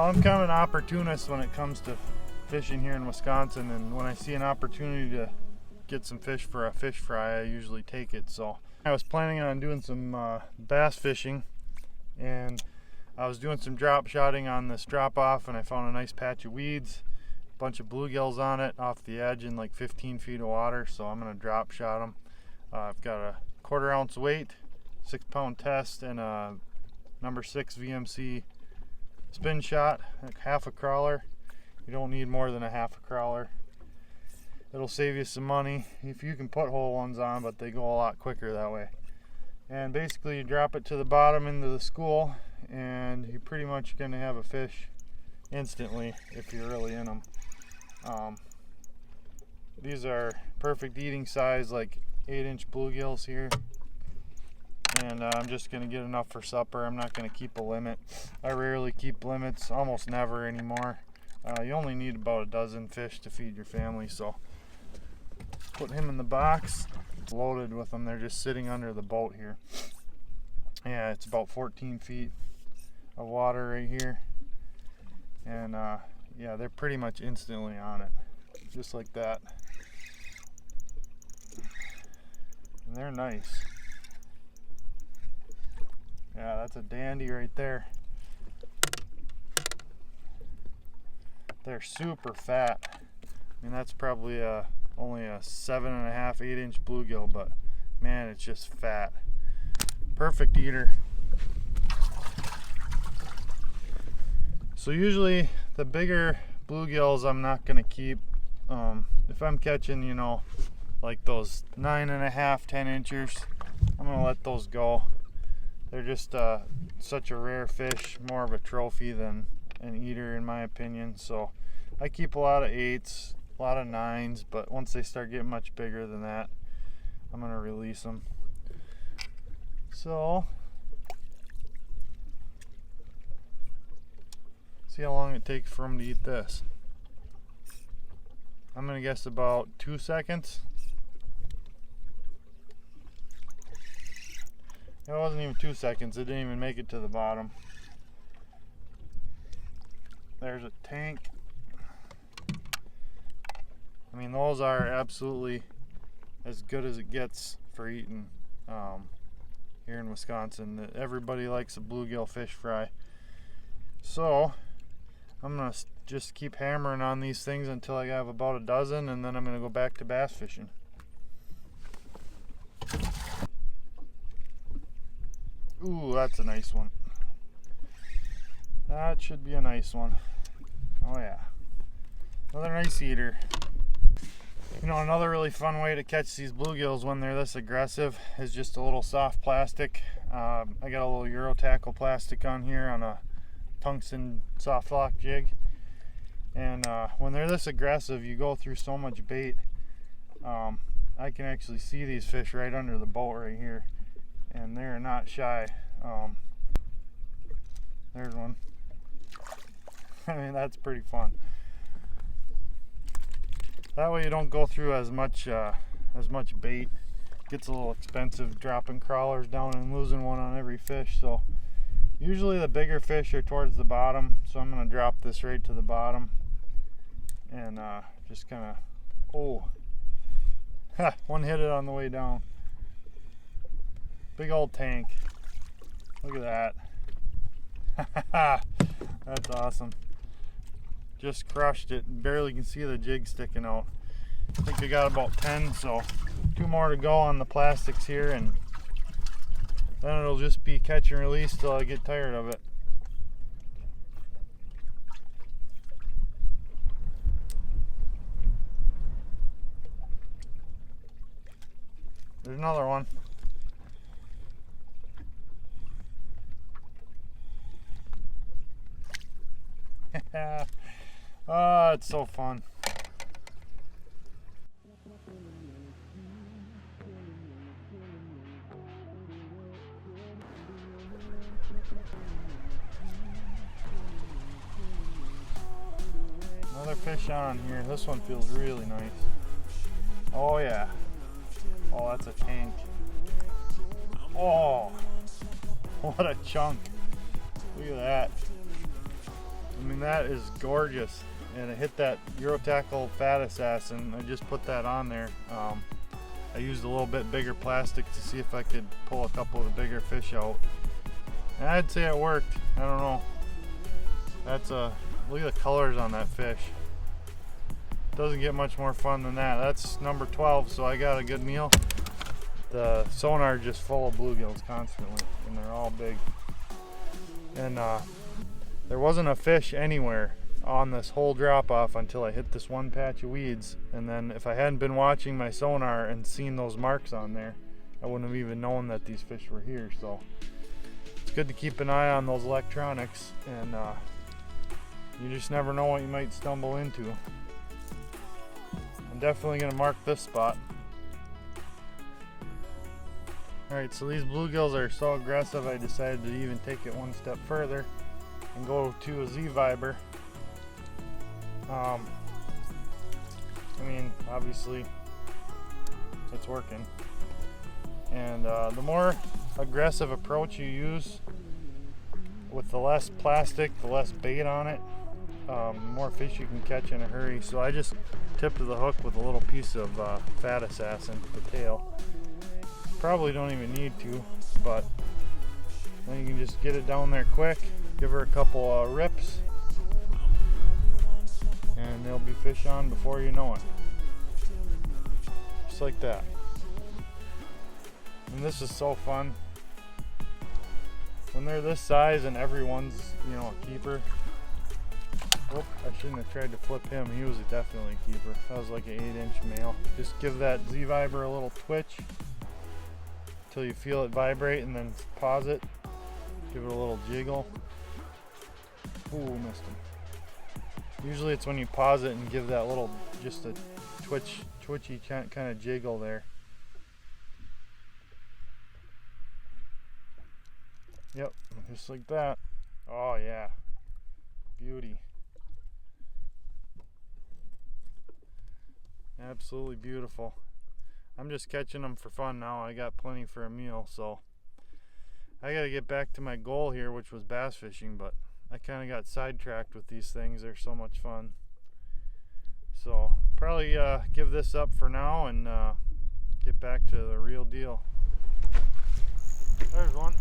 I'm kind of an opportunist when it comes to fishing here in Wisconsin, and when I see an opportunity to get some fish for a fish fry, I usually take it. So I was planning on doing some bass fishing, and I was doing some drop shotting on this drop off, and I found a nice patch of weeds, a bunch of bluegills on it off the edge in like 15 feet of water. So I'm going to drop shot them. I've got a 1/4 ounce weight, 6-pound test, and a number 6 VMC spin shot, like half a crawler. You don't need more than a half a crawler. It'll save you some money if you can put whole ones on, but they go a lot quicker that way. And basically you drop it to the bottom into the school, and you're pretty much going to have a fish instantly if you're really in them. These are perfect eating size, like 8-inch bluegills here. And I'm just going to get enough for supper. I'm not going to keep a limit. I rarely keep limits, almost never anymore. You only need about a dozen fish to feed your family, so put him in the box. It's loaded with them. They're just sitting under the boat here. Yeah, it's about 14 feet of water right here. And yeah, they're pretty much instantly on it, just like that. And they're nice. Yeah, that's a dandy right there. They're super fat. I mean, that's probably only a 7.5, 8-inch bluegill, but man, it's just fat. Perfect eater. So usually the bigger bluegills I'm not gonna keep. If I'm catching, you know, like those 9.5, 10 inchers, I'm gonna let those go. They're just such a rare fish, more of a trophy than an eater in my opinion. So I keep a lot of 8s, a lot of 9s, but once they start getting much bigger than that, I'm gonna release them. So see how long it takes for them to eat this. I'm gonna guess about 2 seconds. It wasn't even 2 seconds. It didn't even make it to the bottom. There's a tank. I mean, those are absolutely as good as it gets for eating here in Wisconsin. Everybody likes a bluegill fish fry. So I'm gonna just keep hammering on these things until I have about a dozen, and then I'm gonna go back to bass fishing. Ooh, that's a nice one. That should be a nice one. Oh yeah. Another nice eater. You know, another really fun way to catch these bluegills when they're this aggressive is just a little soft plastic. I got a little Euro tackle plastic on here on a tungsten soft lock jig. And when they're this aggressive, you go through so much bait. I can actually see these fish right under the boat right here. And they're not shy. There's one. I mean, that's pretty fun. That way you don't go through as much bait. Gets a little expensive dropping crawlers down and losing one on every fish. So usually the bigger fish are towards the bottom. So I'm gonna drop this right to the bottom and just kind of, oh, one hit it on the way down. Big old tank. Look at that. That's awesome. Just crushed it. Barely can see the jig sticking out. I think I got about 10, so 2 more to go on the plastics here, and then it'll just be catch and release till I get tired of it. There's another one. Oh, it's so fun. Another fish on here. This one feels really nice. Oh yeah. Oh, that's a tank. Oh, what a chunk. Look at that. I mean, that is gorgeous. And I hit that Euro Tackle Fat Assassin. I just put that on there. I used a little bit bigger plastic to see if I could pull a couple of the bigger fish out. And I'd say it worked. I don't know. That's look at the colors on that fish. Doesn't get much more fun than that. That's number 12, so I got a good meal. The sonar is just full of bluegills constantly, and they're all big. And there wasn't a fish anywhere on this whole drop off until I hit this one patch of weeds. And then if I hadn't been watching my sonar and seen those marks on there, I wouldn't have even known that these fish were here. So it's good to keep an eye on those electronics, and you just never know what you might stumble into. I'm definitely going to mark this spot. Alright, so these bluegills are so aggressive I decided to even take it one step further and go to a Z-Viber. I mean, obviously it's working. And the more aggressive approach you use, with the less plastic, the less bait on it, the more fish you can catch in a hurry. So I just tipped the hook with a little piece of Fat Assassin, the tail. Probably don't even need to, but then you can just get it down there quick, give her a couple rips, and there'll be fish on before you know it. Just like that. And this is so fun. When they're this size and everyone's, you know, a keeper. Oh, I shouldn't have tried to flip him. He was definitely a keeper. That was like an 8-inch male. Just give that Z-Viber a little twitch until you feel it vibrate, and then pause it. Give it a little jiggle. Ooh, missed him. Usually it's when you pause it and give that little, just a twitchy kind of jiggle there. Yep, just like that. Oh yeah, beauty. Absolutely beautiful. I'm just catching them for fun now. I got plenty for a meal, so I gotta get back to my goal here, which was bass fishing, but I kind of got sidetracked with these things. They're so much fun. So probably give this up for now and get back to the real deal. There's one.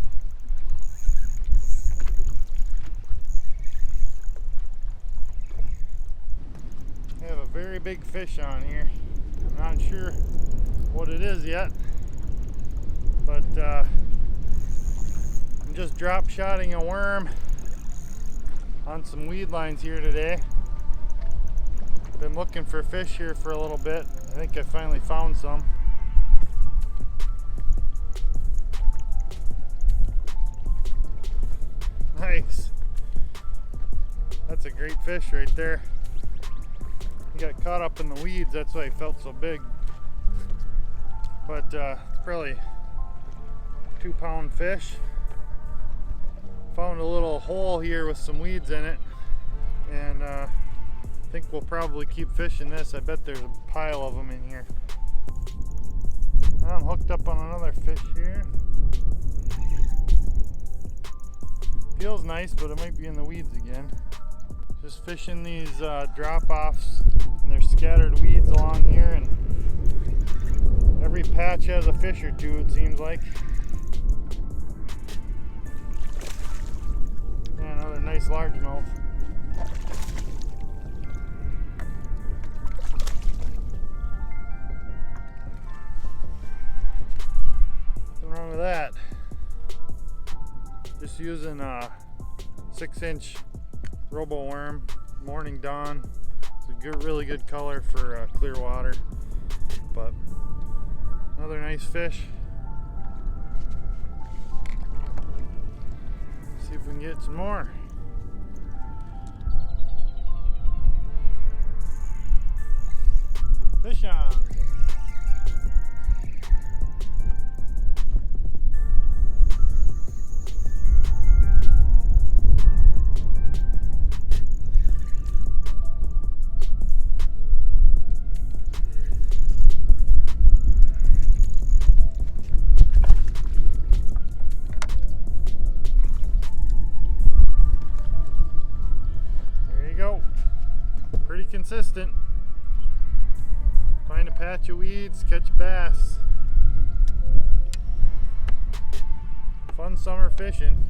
I have a very big fish on here. I'm not sure what it is yet, but I'm just drop shotting a worm on some weed lines here today. Been looking for fish here for a little bit. I think I finally found some. Nice. That's a great fish right there. He got caught up in the weeds, that's why he felt so big. But it's probably 2-pound fish. Found a little hole here with some weeds in it, and I think we'll probably keep fishing this. I bet there's a pile of them in here. I'm hooked up on another fish here. Feels nice, but it might be in the weeds again. Just fishing these drop-offs, and there's scattered weeds along here, and every patch has a fish or two, it seems like. Yeah, another nice largemouth. Nothing wrong with that. Just using a 6-inch robo worm, Morning Dawn. It's a good, really good color for clear water. But another nice fish. See if we can get some more. Fish on. patch of weeds, catch bass. Fun summer fishing.